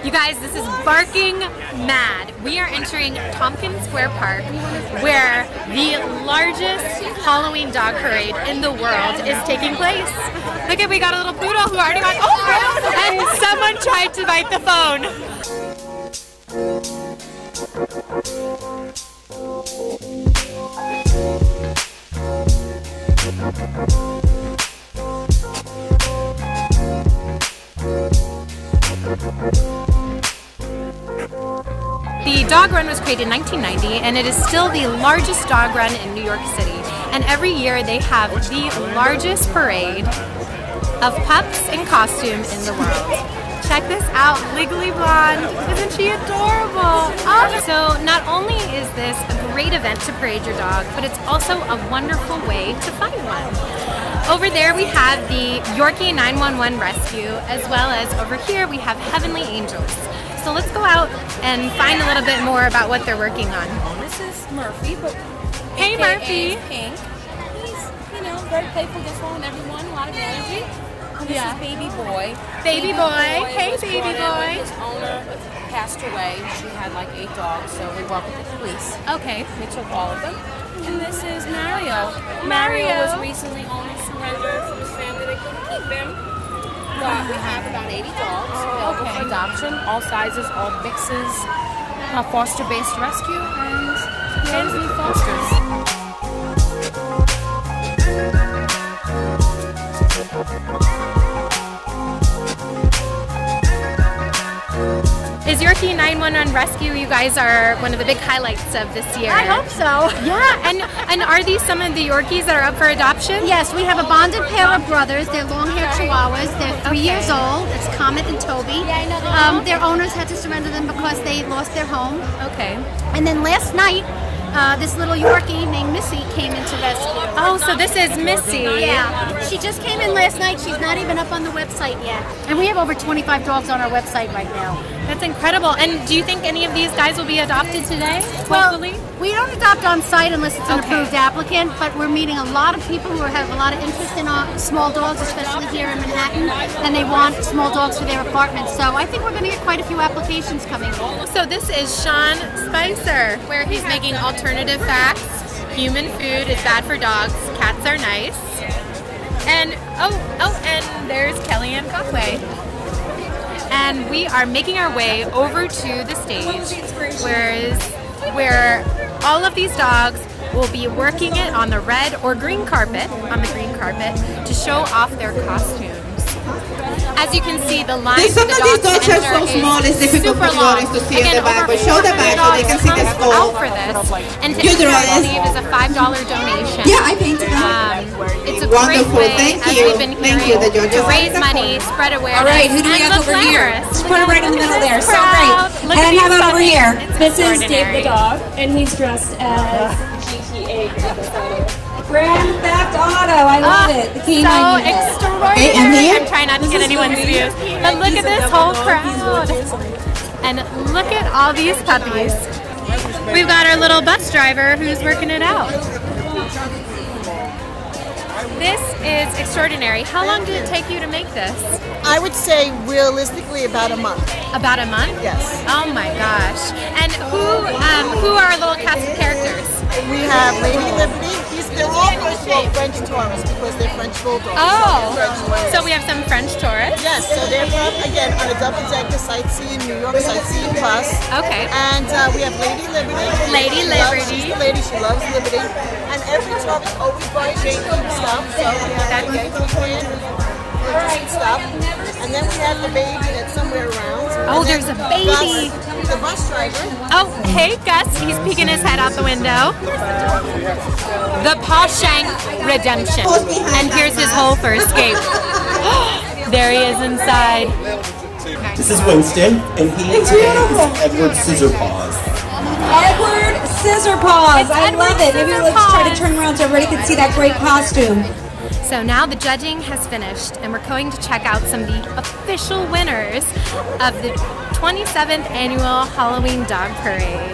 You guys, this is barking mad. We are entering Tompkins Square Park, where the largest Halloween dog parade in the world is taking place. Look at, we got a little poodle who already got, and someone tried to bite the phone. The dog run was created in 1990, and it is still the largest dog run in New York City. And every year they have the largest parade of pups in costume in the world. Check this out, Legally Blonde. Isn't she adorable? Oh. So not only is this a great event to parade your dog, but it's also a wonderful way to find one. Over there we have the Yorkie 911 rescue, as well as over here we have Heavenly Angels. So let's go out and find a little bit more about what they're working on. This is Murphy, but hey Murphy. Pink. He's, you know, very playful, gets along with everyone, a lot of energy. And this is Baby Boy. Baby Boy. Hey Baby Boy. His owner passed away. She had like 8 dogs, so we worked with the police. Okay. We took all of them. And this is Mario. Mario was recently owner surrendered from his family. They couldn't keep him. But we have about 80 dogs available for adoption, all sizes, all mixes, foster-based rescue, and kids need fosters. Is Yorkie 911 Rescue, you guys are one of the big highlights of this year. I hope so. Yeah, and are these some of the Yorkies that are up for adoption? Yes, we have a bonded pair of brothers. They're long-haired Chihuahuas. They're 3 years old. It's Comet and Toby. Yeah, I know them. Their owners had to surrender them because they lost their home. Okay. And then last night, this little Yorkie named Missy came into rescue. Oh, so this is Missy. Yeah, she just came in last night. She's not even up on the website yet. And we have over 25 dogs on our website right now. That's incredible. And do you think any of these guys will be adopted today? Hopefully? Well, we don't adopt on site unless it's an approved applicant, but we're meeting a lot of people who have a lot of interest in small dogs, especially here in Manhattan, and they want small dogs for their apartments. So I think we're going to get quite a few applications coming in. So this is Sean Spicer, where he's making alternative facts. Human food is bad for dogs, cats are nice. And, and there's Kellyanne Conway. And we are making our way over to the stage, where all of these dogs will be working it on the red or green carpet, to show off their costumes. As you can see, the line for the dogs to enter is super long. Again, over 400 dogs come out for this, and to enter, I believe, is a $5 donation. Yeah, I painted It's a great way, as we've been hearing, to raise money, spread awareness, all right, who do we got over here? Let's put it right in the middle there. So great. And how about over here? This is Dave the dog, and he's dressed as GTA Grand Theft Auto. I love it. The K9 so extraordinary. I'm trying not to get anyone's views. But look at this whole crowd. And look at all these puppies. We've got our little bus driver who's working it out. This is extraordinary. How long did it take you to make this? I would say realistically about a month. About a month? Yes. Oh my gosh. And who are our little cast of characters? We have Lady Liberty. They're all called French Taurus because they're French Bulldogs. Oh, so we have some French Taurus? Yes, so they're from, again, on a double-decker sightseeing, New York Sightseeing Plus. Okay. And we have Lady Liberty. Lady Liberty. She's the lady, she loves liberty. And every Taurus always buys Yankee stuff, so we have Yankee can, stuff. And then we have the baby that's somewhere around. Oh, there's a baby. Gus, the bus driver. Oh, hey Gus, he's peeking his head out the window. The Pawshank Redemption. And here's his hole for escape. There he is inside. This is Winston, and he is Edward Scissorpaws. Edward Scissorpaws. I love it. Maybe let's try to turn around so everybody can see that great costume. So now the judging has finished, and we're going to check out some of the official winners of the 27th annual Halloween Dog Parade.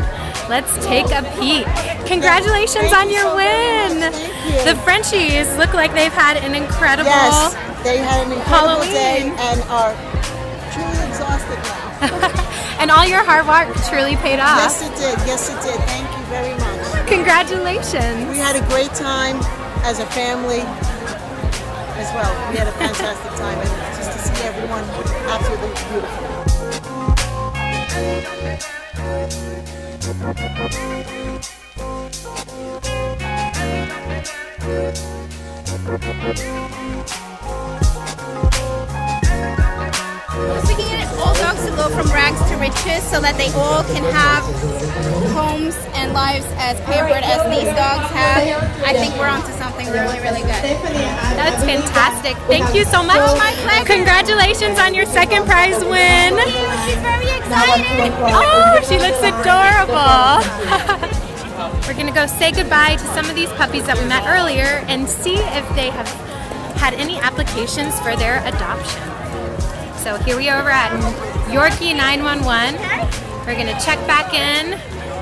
Let's take a peek. Congratulations on your win! The Frenchies look like they've had an incredible Yes, they had an incredible Halloween day and are truly exhausted now. all your hard work truly paid off. Yes, it did. Yes, it did. Thank you very much. Congratulations. We had a great time as a family as well. We had a fantastic time, and just to see everyone, absolutely beautiful. We can get all dogs to go from rags to riches so that they all can have homes and lives as pampered as these dogs have. I think we're onto something really, really good. That's fantastic. Thank you so much. My pleasure. Congratulations on your second prize win. She's very excited. Oh, she looks adorable. We're gonna go say goodbye to some of these puppies that we met earlier and see if they have had any applications for their adoption. So here we are over at Yorkie 911. We're gonna check back in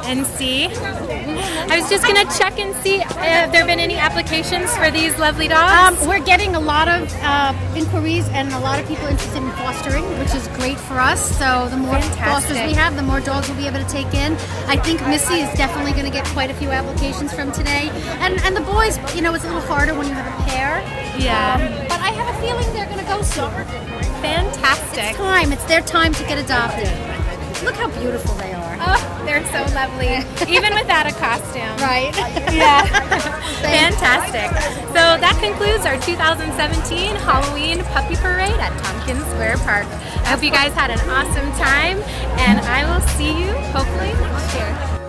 and see. I was just gonna check and see have there been any applications for these lovely dogs? We're getting a lot of inquiries and a lot of people interested in fostering, which is great for us. So the more fosters we have, the more dogs we'll be able to take in. I think Missy is definitely going to get quite a few applications from today. And the boys, you know, it's a little harder when you have a pair. Yeah. But I have a feeling they're going to go soon. Fantastic. It's time. It's their time to get adopted. Look how beautiful they are. Oh, they're so lovely. Even without a costume. Right. Yeah. Fantastic. So that concludes our 2017 Halloween Puppy Parade at Tompkins Square Park. I hope you guys had an awesome time, and I will see you hopefully next year.